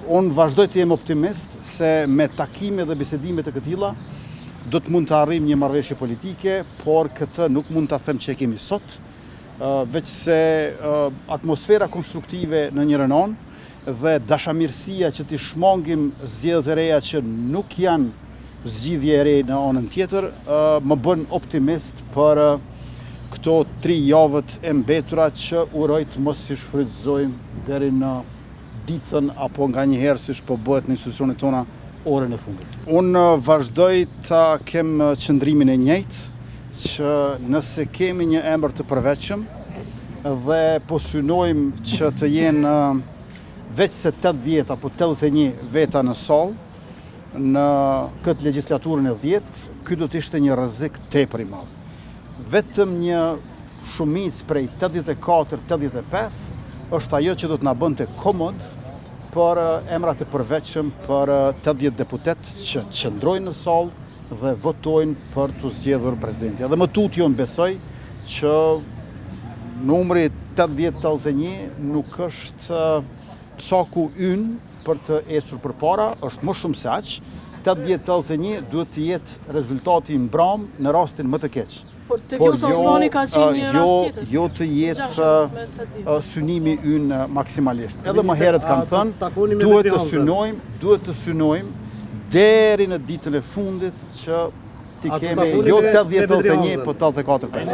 Unë vazhdoj të jem optimist se me takime dhe bisedime të këtilla do të mund të arrijmë një marrëveshje politike, por këtë nuk mund të them që e kemi sot, veç se atmosfera konstruktive në njërin anë dhe dashamirësia që t'i shmangim zgjedhjet e reja që nuk janë zgjidhje e re në anën tjetër, më bën optimist për këto 3 javët e mbetura që uroj të mos si shfrytëzojmë deri në ditën apo nga njëherë siç po bëhet në institucionet tona orën e fundit. Unë vazhdoj ta kem qëndrimin e njëjtë që nëse kemi një emër të përveçëm dhe po synojmë që të jenë veç se 80 apo 81 veta në sallë në këtë legjislaturën e 10, ky do të ishte një rrezik tepër i madh. Vetëm një shumicë prej 84-85 është ajo që do të na bënte komod për emrat e përveçëm për 80 deputet që qëndrojnë në sallë dhe votojnë për të zgjedhur presidentin. Dhe më tutje unë besoj që numri 80-81 nuk është caku ynë për të ecur përpara, është më shumë se aq. 80-81 duhet të jetë rezultati i mbram në rastin më të keq. Por jo të jetë synimi ynë maksimalisht. Edhe më herët kam thënë, duhet të synojmë deri në ditën e fundit që ti kemi jo 80-81, po 84-85.